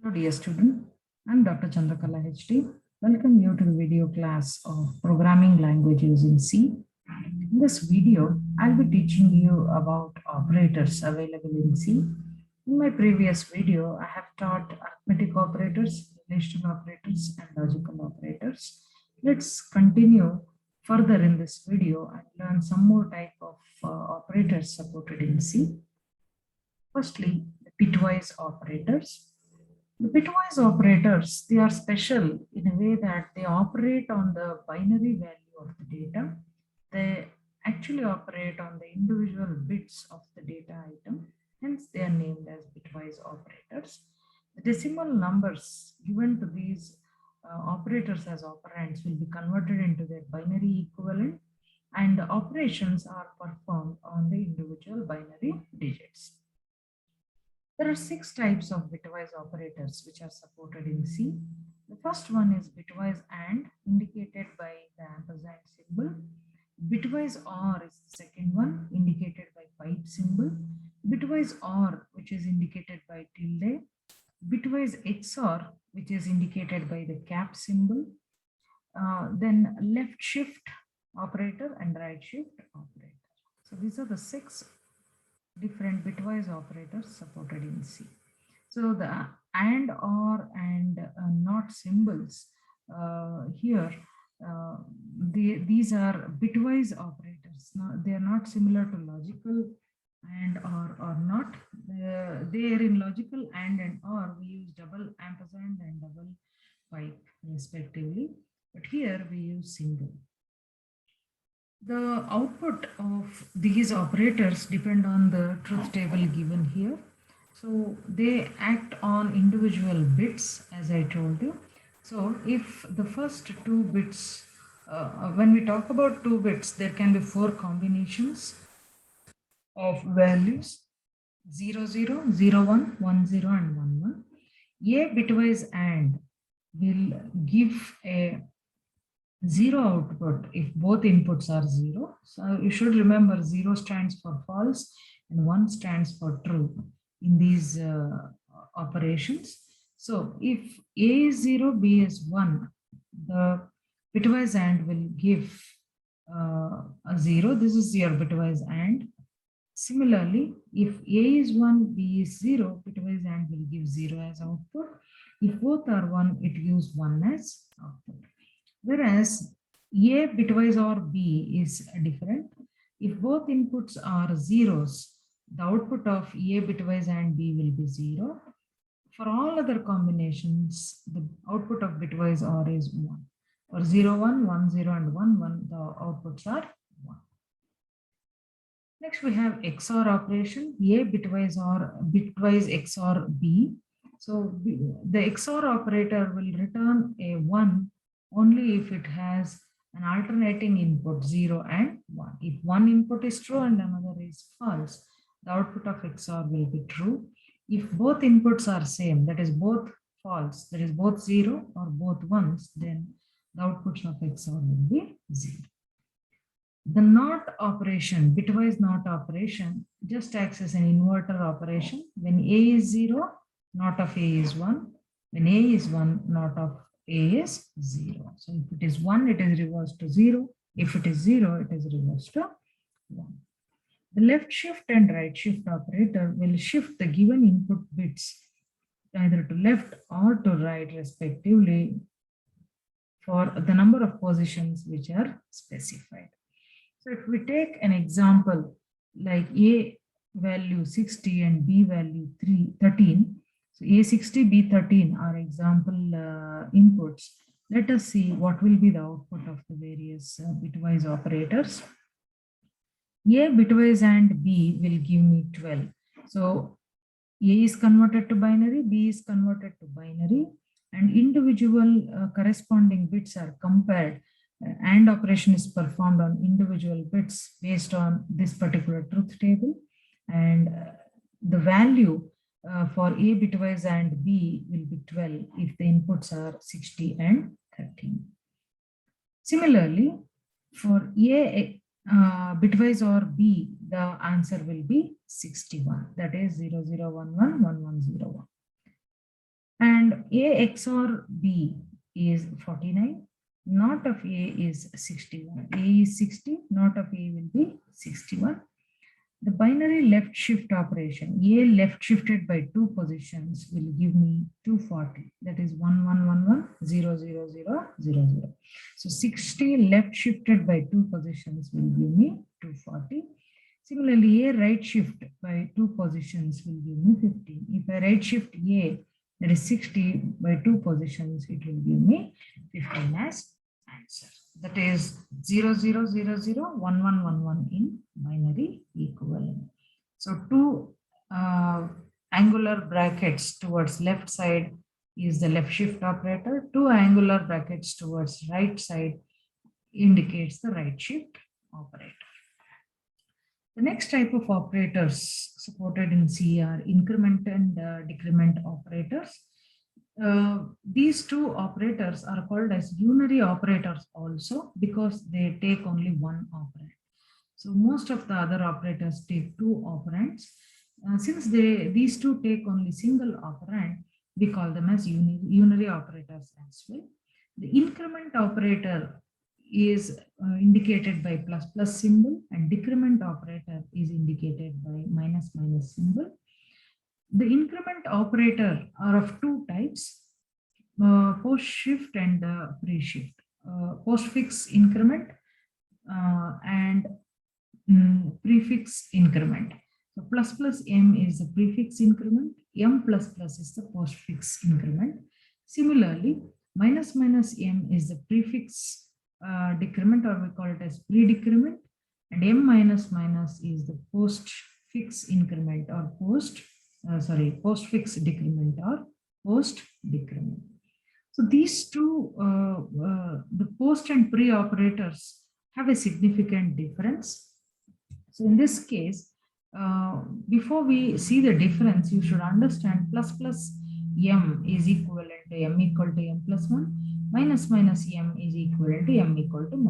Hello dear student, I am Dr. Chandrakala HD. Welcome you to the video class of programming languages in C. In this video, I'll be teaching you about operators available in C. In my previous video, I have taught arithmetic operators, relational operators, and logical operators. Let's continue further in this video and learn some more type of operators supported in C. Firstly, the bitwise operators. The bitwise operators, they are special in a way that they operate on the binary value of the data. They actually operate on the individual bits of the data item. Hence, they are named as bitwise operators. The decimal numbers given to these operators as operands will be converted into their binary equivalent, and the operations are performed on the individual binary digits. There are 6 types of bitwise operators which are supported in C. The first one is bitwise AND, indicated by the ampersand symbol. Bitwise OR is the second one, indicated by pipe symbol. Bitwise OR, which is indicated by tilde. Bitwise XOR, which is indicated by the cap symbol. Then left shift operator and right shift operator. So these are the 6 different bitwise operators supported in C. So the AND, OR, and NOT symbols here, these are bitwise operators. Now, they are not similar to logical AND, or not. There in logical AND and OR, we use double ampersand and double pipe respectively. But here we use single. The output of these operators depend on the truth table given here. So they act on individual bits, as I told you. So if the first 2 bits, when we talk about 2 bits, there can be 4 combinations of values: 0, 0, 0, 1, 1, 0, and 1, 1. A bitwise AND will give a 0 output if both inputs are 0. So you should remember 0 stands for false and 1 stands for true in these operations. So if A is 0, B is 1, the bitwise AND will give a 0. This is your bitwise AND. Similarly, if A is 1, B is 0, bitwise AND will give 0 as output. If both are 1, it gives 1 as output. Whereas A bitwise OR B is different. If both inputs are zeros, the output of A bitwise AND B will be 0. For all other combinations, the output of bitwise OR is 1. For 0, 1, 1, 0, and 1, 1, the outputs are 1. Next, we have XOR operation, A bitwise OR bitwise XOR B. So the XOR operator will return a 1 only if it has an alternating input 0 and 1. If one input is true and another is false, the output of XOR will be true. If both inputs are same, that is both false, that is both 0 or both 1s, then the outputs of XOR will be 0. The NOT operation, bitwise NOT operation, just acts as an inverter operation. When A is 0, NOT of A is 1. When A is 1, NOT of A is 0. So if it is 1, it is reversed to 0. If it is 0, it is reversed to 1. The left shift and right shift operator will shift the given input bits either to left or to right respectively for the number of positions which are specified. So if we take an example like A value 60 and B value 13, so A60, B13 are example inputs. Let us see what will be the output of the various bitwise operators. A bitwise AND B will give me 12. So A is converted to binary, B is converted to binary, and individual corresponding bits are compared. AND operation is performed on individual bits based on this particular truth table, and the value for A bitwise AND B will be 12 if the inputs are 60 and 13. Similarly, for A bitwise OR B, the answer will be 61, that is 0011 1101. And A XOR B is 49. Not of A is 61. A is 60. Not of A will be 61. The binary left shift operation, A left shifted by 2 positions will give me 240. That is 1111 000 00. So 60 left shifted by 2 positions will give me 240. Similarly, A right shift by 2 positions will give me 15. If I right shift A, that is 60 by 2 positions, it will give me 15 as answer. That is 00001111 in binary equivalent. So two angular brackets towards left side is the left shift operator. Two angular brackets towards right side indicates the right shift operator. The next type of operators supported in C are increment and decrement operators. These two operators are called as unary operators also because they take only one operand. So most of the other operators take two operands. Since these two take only single operand, we call them as unary operators as well. The increment operator is indicated by plus plus symbol, and decrement operator is indicated by minus minus symbol. The increment operator are of two types, post shift and pre-shift. Postfix increment and prefix increment. So plus plus m is the prefix increment, m plus plus is the postfix increment. Similarly, minus minus m is the prefix decrement, or we call it as pre-decrement, and m minus minus is the postfix increment or postfix decrement or post decrement. So these two, the post and pre operators have a significant difference. So in this case, before we see the difference, you should understand plus plus m is equivalent to m equal to m plus 1, minus minus m is equivalent to m equal to m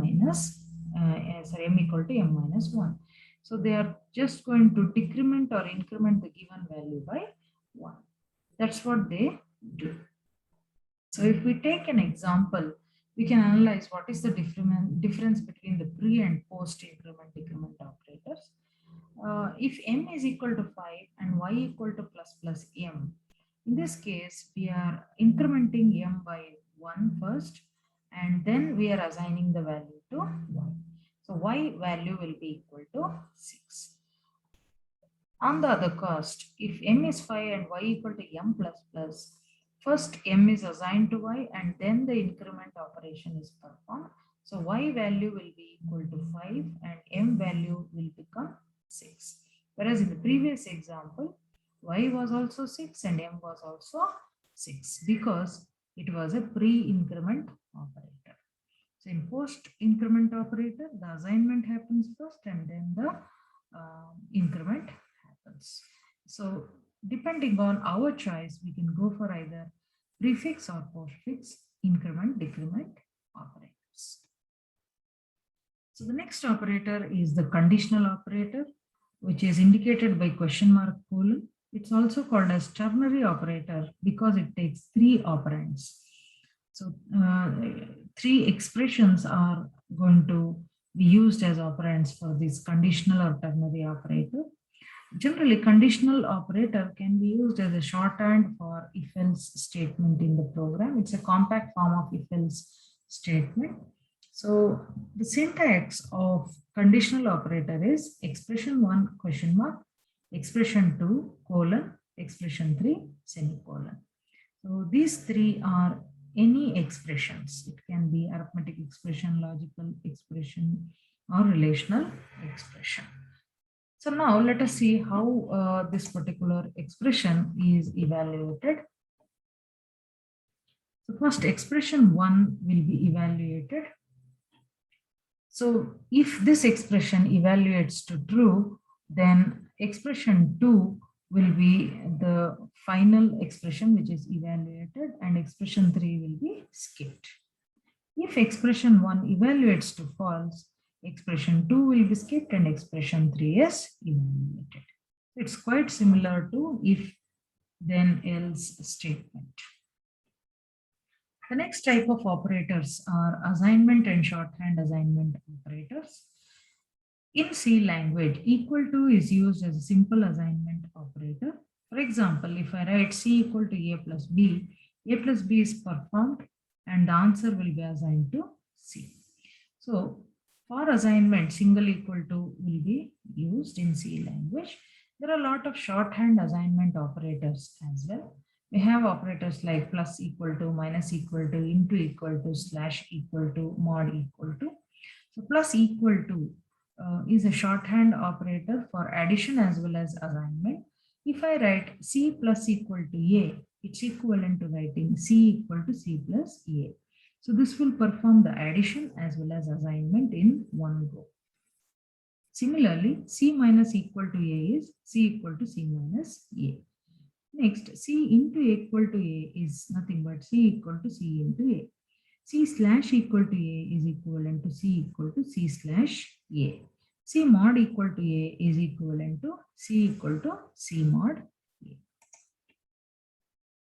equal to m minus 1. So they are just going to decrement or increment the given value by 1. That's what they do. So if we take an example, we can analyze what is the difference between the pre and post increment decrement operators. If m is equal to 5 and y equal to plus plus m, in this case, we are incrementing m by 1 first, and then we are assigning the value to 1. So y value will be equal to 6. On the other cost, if m is 5 and y equal to m plus plus, first m is assigned to y and then the increment operation is performed. So y value will be equal to 5 and m value will become 6. Whereas in the previous example, y was also 6 and m was also 6 because it was a pre-increment operator. So in post-increment operator, the assignment happens first and then the increment happens. So depending on our choice, we can go for either prefix or postfix increment decrement operators. So the next operator is the conditional operator, which is indicated by question mark colon. It's also called as ternary operator because it takes 3 operands. So 3 expressions are going to be used as operands for this conditional or ternary operator. Generally, conditional operator can be used as a shorthand for if-else statement in the program. It's a compact form of if-else statement. So the syntax of conditional operator is expression 1 question mark, expression 2 colon, expression 3 semicolon. So these 3 are any expressions. It can be arithmetic expression, logical expression, or relational expression. So now let us see how this particular expression is evaluated. So first expression 1 will be evaluated. So if this expression evaluates to true, then expression 2 will be the final expression which is evaluated and expression 3 will be skipped. If expression 1 evaluates to false, expression 2 will be skipped and expression 3 is evaluated. It's quite similar to if then else statement. The next type of operators are assignment and shorthand assignment operators. In C language, equal to is used as a simple assignment operator. For example, if I write C equal to A plus B is performed and the answer will be assigned to C. So for assignment, single equal to will be used in C language. There are a lot of shorthand assignment operators as well. We have operators like plus equal to, minus equal to, into equal to, slash equal to, mod equal to. So plus equal to is a shorthand operator for addition as well as assignment. If I write C plus equal to A, it's equivalent to writing C equal to C plus A. So this will perform the addition as well as assignment in one go. Similarly, C minus equal to A is C equal to C minus A. Next, C into equal to A is nothing but C equal to C into A. C slash equal to A is equivalent to C equal to C slash A. C mod equal to A is equivalent to C equal to C mod A.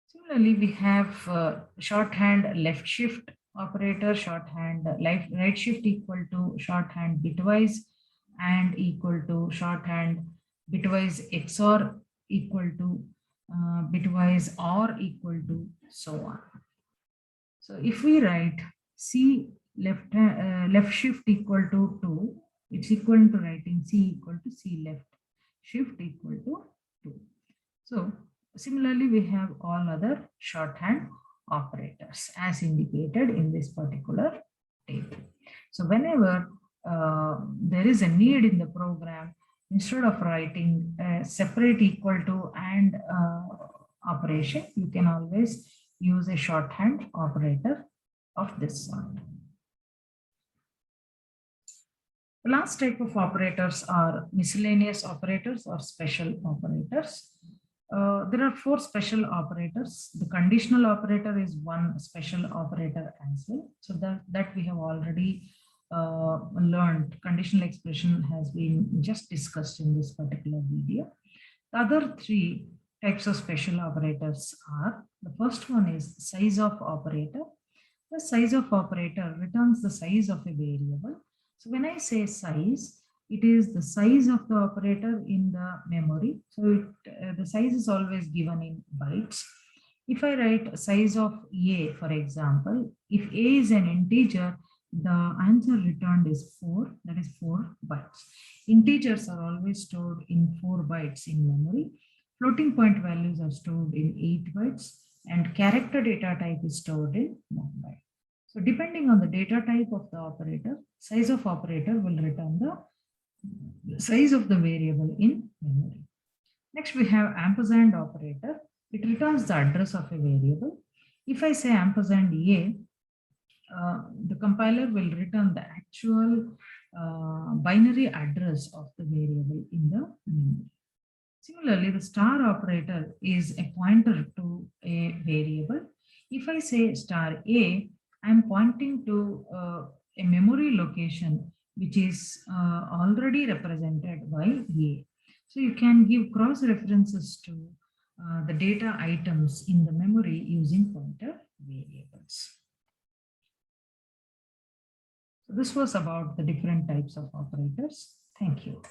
Similarly, we have shorthand left shift operator, shorthand right shift equal to shorthand bitwise and equal to shorthand bitwise XOR equal to bitwise or equal to so on. So if we write C left shift equal to 2, it's equal to writing C equal to C left shift equal to 2. So similarly, we have all other shorthand operators as indicated in this particular table. So whenever there is a need in the program, instead of writing a separate equal to and operation, you can always use a shorthand operator of this sort. The last type of operators are miscellaneous operators or special operators. There are 4 special operators. The conditional operator is one special operator as well. So that we have already learned. Conditional expression has been just discussed in this particular video. The other 3 types of special operators are, the first one is size of operator. The size of operator returns the size of a variable. So when I say size, it is the size of the operator in the memory. So the size is always given in bytes. If I write size of A, for example, if A is an integer, the answer returned is 4, that is 4 bytes. Integers are always stored in 4 bytes in memory. Floating point values are stored in 8 bytes and character data type is stored in 1 byte. So depending on the data type of the operator, size of operator will return the size of the variable in memory. Next, we have ampersand operator. It returns the address of a variable. If I say ampersand A, the compiler will return the actual binary address of the variable in the memory. Similarly, the star operator is a pointer to a variable. If I say star A, I'm pointing to a memory location which is already represented by A. So you can give cross references to the data items in the memory using pointer variables. So this was about the different types of operators. Thank you.